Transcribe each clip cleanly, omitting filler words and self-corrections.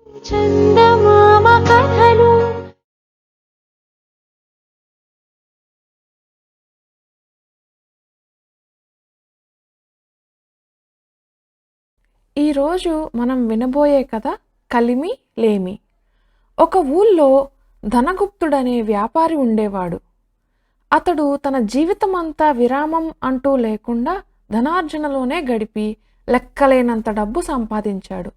చందమామ కథలు. ఈరోజు మనం వినబోయే కథ కలిమి లేమి. ఒక ఊళ్ళో ధనగుప్తుడనే వ్యాపారి ఉండేవాడు. అతడు తన జీవితమంతా విరామం అంటూ లేకుండా ధనార్జనలోనే గడిపి లెక్కలేనంత డబ్బు సంపాదించాడు.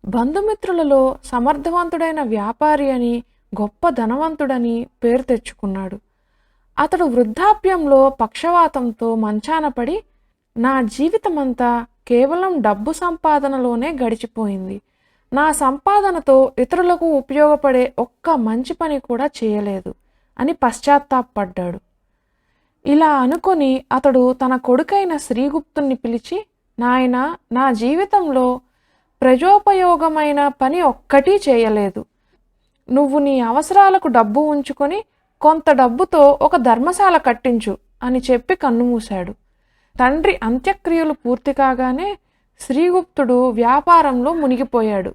బంధుమిత్రులలో సమర్థవంతుడైన వ్యాపారి అని, గొప్ప ధనవంతుడని పేరు తెచ్చుకున్నాడు. అతడు వృద్ధాప్యంలో పక్షవాతంతో మంచాన పడి, నా జీవితమంతా కేవలం డబ్బు సంపాదనలోనే గడిచిపోయింది, నా సంపాదనతో ఇతరులకు ఉపయోగపడే ఒక్క మంచి పని కూడా చేయలేదు అని పశ్చాత్తాపడ్డాడు. ఇలా అనుకొని అతడు తన కొడుకైన శ్రీగుప్తుణ్ణి పిలిచి, నాయనా, నా జీవితంలో ప్రజోపయోగమైన పని ఒక్కటీ చేయలేదు. నువ్వు నీ అవసరాలకు డబ్బు ఉంచుకొని కొంత డబ్బుతో ఒక ధర్మశాల కట్టించు అని చెప్పి కన్నుమూశాడు. తండ్రి అంత్యక్రియలు పూర్తి కాగానే శ్రీగుప్తుడు వ్యాపారంలో మునిగిపోయాడు.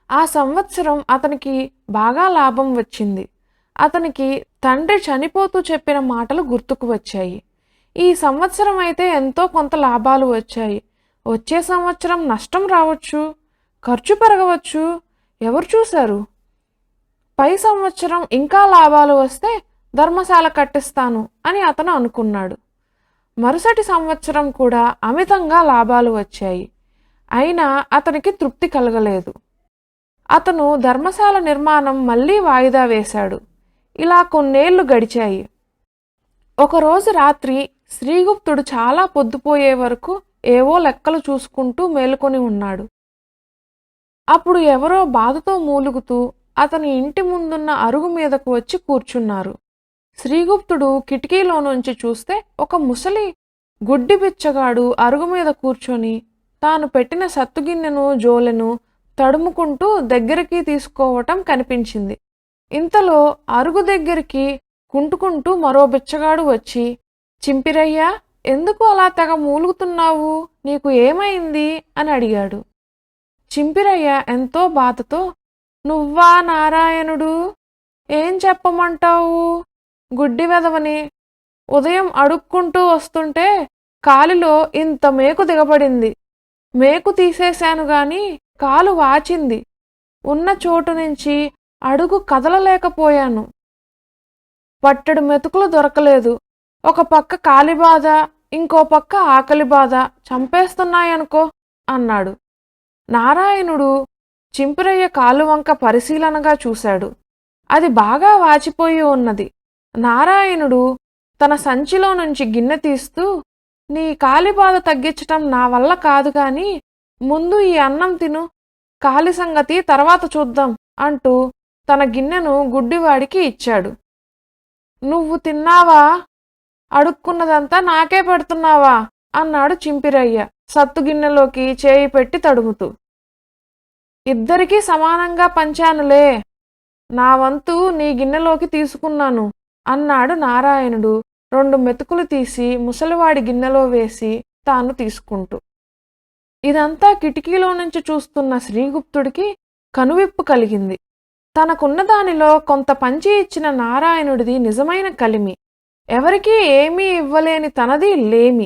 ఆ సంవత్సరం అతనికి బాగా లాభం వచ్చింది. అతనికి తండ్రి చనిపోతూ చెప్పిన మాటలు గుర్తుకు వచ్చాయి. ఈ సంవత్సరం అయితే ఎంతో కొంత లాభాలు వచ్చాయి, వచ్చే సంవత్సరం నష్టం రావచ్చు, ఖర్చు పెరగవచ్చు, ఎవరు చూశారు? పై సంవత్సరం ఇంకా లాభాలు వస్తే ధర్మశాల కట్టిస్తాను అని అతను అనుకున్నాడు. మరుసటి సంవత్సరం కూడా అమితంగా లాభాలు వచ్చాయి. అయినా అతనికి తృప్తి కలగలేదు. అతను ధర్మశాల నిర్మాణం మళ్ళీ వాయిదా వేశాడు. ఇలా కొన్నేళ్లు గడిచాయి. ఒకరోజు రాత్రి శ్రీగుప్తుడు చాలా పొద్దుపోయే వరకు ఏవో లెక్కలు చూసుకుంటూ మేలుకొని ఉన్నాడు. అప్పుడు ఎవరో బాధతో మూలుగుతూ అతని ఇంటి ముందున్న అరుగు మీదకు వచ్చి కూర్చున్నారు. శ్రీగుప్తుడు కిటికీలో నుంచి చూస్తే ఒక ముసలి గుడ్డి బిచ్చగాడు అరుగు మీద కూర్చొని తాను పెట్టిన సత్తుగిన్నెను జోలెను తడుముకుంటూ దగ్గరికి తీసుకోవటం కనిపించింది. ఇంతలో అరుగు దగ్గరికి కుంటుకుంటూ మరో బిచ్చగాడు వచ్చి, చింపిరయ్యా, ఎందుకు అలా తెగ మూలుగుతున్నావు? నీకు ఏమైంది అని అడిగాడు. చింపిరయ్య ఎంతో బాధతో, నువ్వా నారాయణుడు? ఏం చెప్పమంటావు? గుడ్డి వెదవని. ఉదయం అడుక్కుంటూ వస్తుంటే కాలిలో ఇంత మేకు దిగబడింది. మేకు తీసేశాను గాని కాలు వాచింది. ఉన్న చోటు నుంచి అడుగు కదలలేకపోయాను. పట్టెడు మెతుకులు దొరకలేదు. ఒక పక్క కాలి బాధ, ఇంకో పక్క ఆకలి బాధ చంపేస్తున్నాయనుకో అన్నాడు. నారాయణుడు చింపిరయ్య కాలు వంక పరిశీలనగా చూశాడు. అది బాగా వాచిపోయి ఉన్నది. నారాయణుడు తన సంచిలో నుంచి గిన్నె తీస్తూ, నీ కాలి బాధ తగ్గించటం నా వల్ల కాదు గాని ముందు ఈ అన్నం తిను, కాలి సంగతి తర్వాత చూద్దాం అంటూ తన గిన్నెను గుడ్డివాడికి ఇచ్చాడు. నువ్వు తిన్నావా? అడుక్కున్నదంతా నాకే పెడుతున్నావా అన్నాడు చింపిరయ్య సత్తుగిన్నెలోకి చేయి పెట్టి తడుముతూ. ఇద్దరికీ సమానంగా పంచానులే, నా వంతు నీ గిన్నెలోకి తీసుకున్నాను అన్నాడు నారాయణుడు 2 మెతుకులు తీసి ముసలివాడి గిన్నెలో వేసి తాను తీసుకుంటూ. ఇదంతా కిటికీలో నుంచి చూస్తున్న శ్రీగుప్తుడికి కనువిప్పు కలిగింది. తనకున్న దానిలో కొంత పంచి ఇచ్చిన నారాయణుడిది నిజమైన కలిమి, ఎవరికీ ఏమీ ఇవ్వలేని తనది లేమి.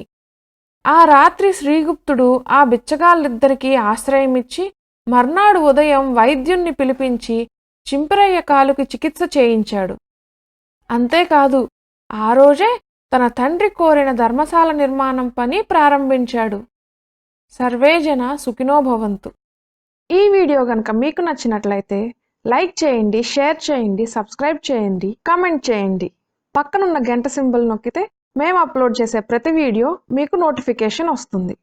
ఆ రాత్రి శ్రీగుప్తుడు ఆ బిచ్చగాళ్ళిద్దరికీ ఆశ్రయమిచ్చి మర్నాడు ఉదయం వైద్యుణ్ణి పిలిపించి చింపిరయ్య కాలుకి చికిత్స చేయించాడు. అంతేకాదు, ఆ రోజే తన తండ్రి కోరిన ధర్మశాల నిర్మాణం పని ప్రారంభించాడు. సర్వేజన సుఖినో భవంతు. ఈ వీడియో గనక మీకు నచ్చినట్లయితే లైక్ చేయండి, షేర్ చేయండి, సబ్స్క్రైబ్ చేయండి, కామెంట్ చేయండి. పక్కనున్న గంట సింబల్ నొక్కితే మేము అప్లోడ్ చేసే ప్రతి వీడియో మీకు నోటిఫికేషన్ వస్తుంది.